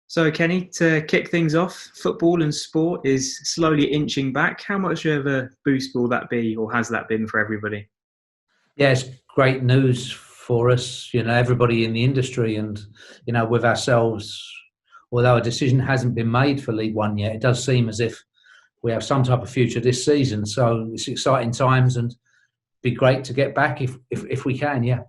So, Kenny, to kick things off, football and sport is slowly inching back. How much of a boost will that be, or has that been for everybody? Yeah, it's great news for us, everybody in the industry and, with ourselves. Although a decision hasn't been made for League One yet, it does seem as if we have some type of future this season. So it's exciting times and be great to get back if we can, yeah.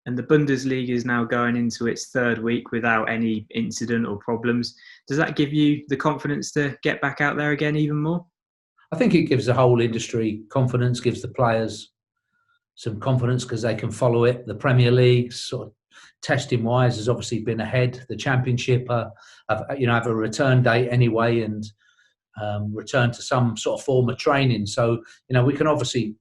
And the Bundesliga is now going into its third week without any incident or problems. Does that give you the confidence to get back out there again even more? I think it gives the whole industry confidence, gives the players some confidence because they can follow it. The Premier League, sort of testing wise, has obviously been ahead. The Championship have a return date anyway, and return to some sort of form of training. So we can obviously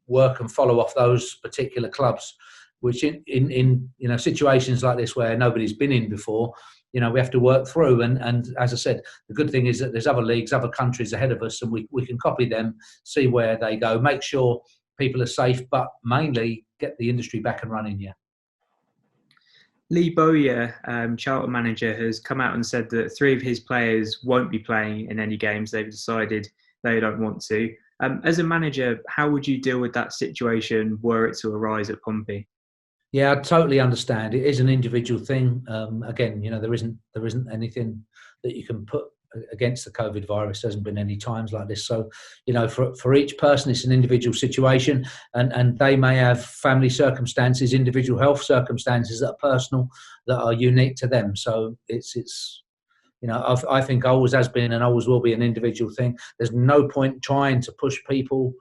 work and follow off those particular clubs, which in situations like this where nobody's been in before, we have to work through. And as I said, the good thing is that there's other leagues, other countries ahead of us, and we can copy them, see where they go, make sure people are safe, but mainly get the industry back and running. Yeah. Lee Bowyer, Charlton manager, has come out and said that three of his players won't be playing in any games. They've decided they don't want to. As a manager, how would you deal with that situation were it to arise at Pompey? Yeah, I totally understand. It is an individual thing. Again, there isn't anything that you can put against the COVID virus. There hasn't been any times like this. So, for each person, it's an individual situation, and they may have family circumstances, individual health circumstances that are personal, that are unique to them. So it's I think always has been and always will be an individual thing. There's no point trying to push people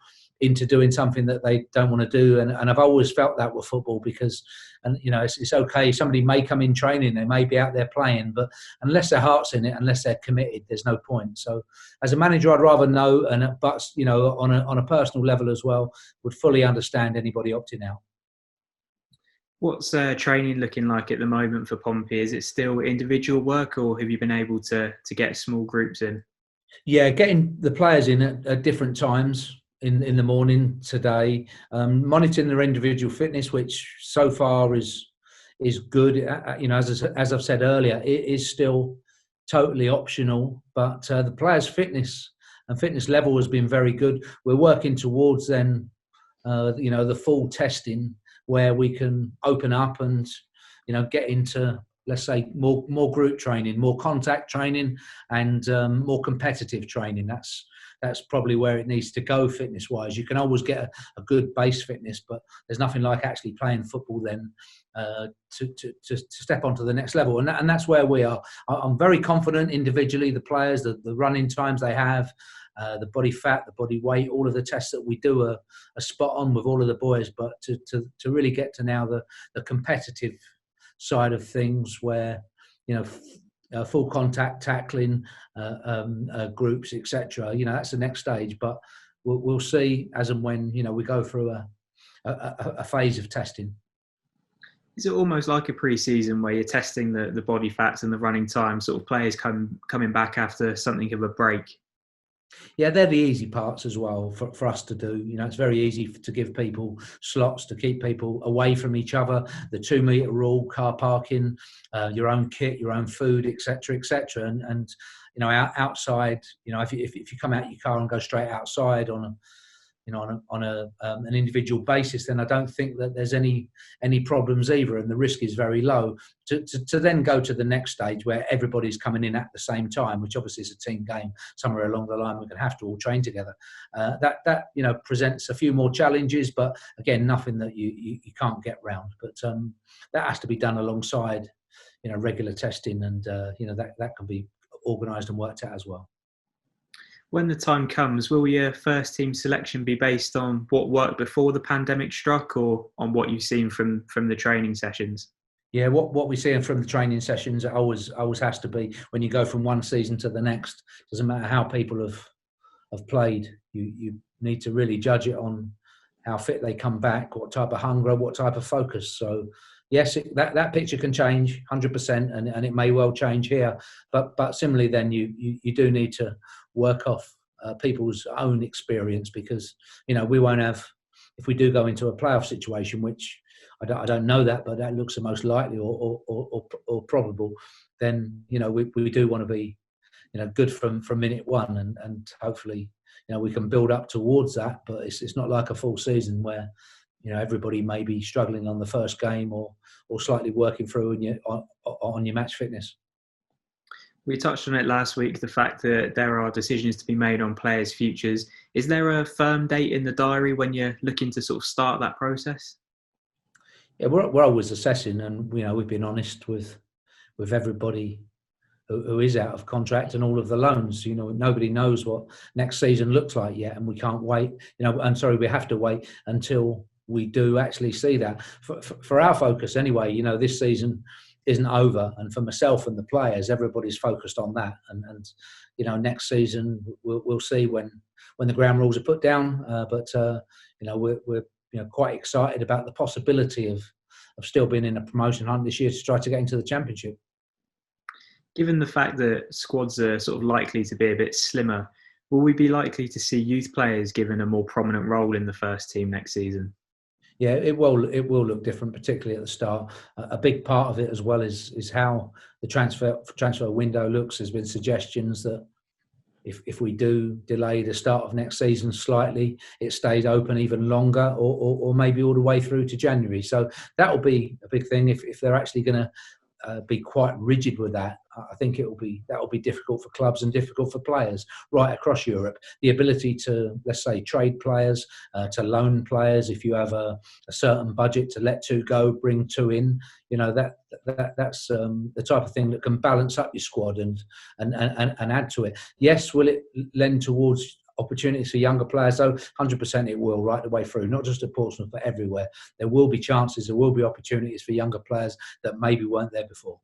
into doing something that they don't want to do. And I've always felt that with football because, it's okay. Somebody may come in training, they may be out there playing, but unless their heart's in it, unless they're committed, there's no point. So as a manager, I'd rather know, but on a personal level as well, would fully understand anybody opting out. What's training looking like at the moment for Pompey? Is it still individual work, or have you been able to get small groups in? Yeah, getting the players in at different times in the morning today, monitoring their individual fitness, which so far is good. As I've said earlier, it is still totally optional, but the players' fitness and fitness level has been very good. We're working towards then, the full testing where we can open up and get into, let's say, more group training, more contact training, and more competitive training. That's probably where it needs to go fitness wise. You can always get a good base fitness, but there's nothing like actually playing football then to step onto the next level. And that's where we are. I'm very confident individually, the players, the running times they have, the body fat, the body weight, all of the tests that we do are spot on with all of the boys. But to really get to now the competitive side of things where, full contact tackling, groups, etc. That's the next stage. But we'll see as and when we go through a phase of testing. Is it almost like a pre-season where you're testing the body fats and the running time, sort of players coming back after something of a break? Yeah, they're the easy parts as well for us to do. It's very easy to give people slots to keep people away from each other. The 2 meter rule, car parking, your own kit, your own food, etc., etc. And outside, if you come out your car and go straight outside on an individual basis, then I don't think that there's any problems either, and the risk is very low. To then go to the next stage where everybody's coming in at the same time, which obviously is a team game. Somewhere along the line, we're going to have to all train together. That presents a few more challenges, but again, nothing that you can't get round. But that has to be done alongside regular testing, and that can be organised and worked out as well. When the time comes, will your first team selection be based on what worked before the pandemic struck, or on what you've seen from the training sessions? Yeah, what we're seeing from the training sessions, it always has to be when you go from one season to the next. Doesn't matter how people have played. You need to really judge it on how fit they come back, what type of hunger, what type of focus. So yes, that picture can change 100%, and it may well change here. But similarly, then you do need to work off people's own experience, because we won't have, if we do go into a playoff situation, which I don't know that, but that looks the most likely or probable. Then we do want to be good from minute one, and hopefully we can build up towards that. But it's not like a full season where everybody may be struggling on the first game or slightly working through on your match fitness. We touched on it last week, the fact that there are decisions to be made on players' futures. Is there a firm date in the diary when you're looking to sort of start that process? Yeah, we're always assessing, and we've been honest with everybody who is out of contract and all of the loans. Nobody knows what next season looks like yet, and we can't wait. We have to wait until we do actually see that. For our focus anyway, this season isn't over, and for myself and the players, everybody's focused on that. And next season we'll see when the ground rules are put down. But we're quite excited about the possibility of still being in a promotion hunt this year to try to get into the Championship. Given the fact that squads are sort of likely to be a bit slimmer, will we be likely to see youth players given a more prominent role in the first team next season? Yeah, it will look different, particularly at the start. A big part of it as well is how the transfer window looks. There's been suggestions that if we do delay the start of next season slightly, it stays open even longer, or maybe all the way through to January. So that will be a big thing if they're actually going to be quite rigid with that. I think that will be difficult for clubs and difficult for players right across Europe. The ability to, let's say, trade players, to loan players, if you have a certain budget, to let two go, bring two in, that's the type of thing that can balance up your squad and add to it. Yes, will it lend towards opportunities for younger players? So 100% it will, right the way through, not just at Portsmouth but everywhere. There will be chances, there will be opportunities for younger players that maybe weren't there before.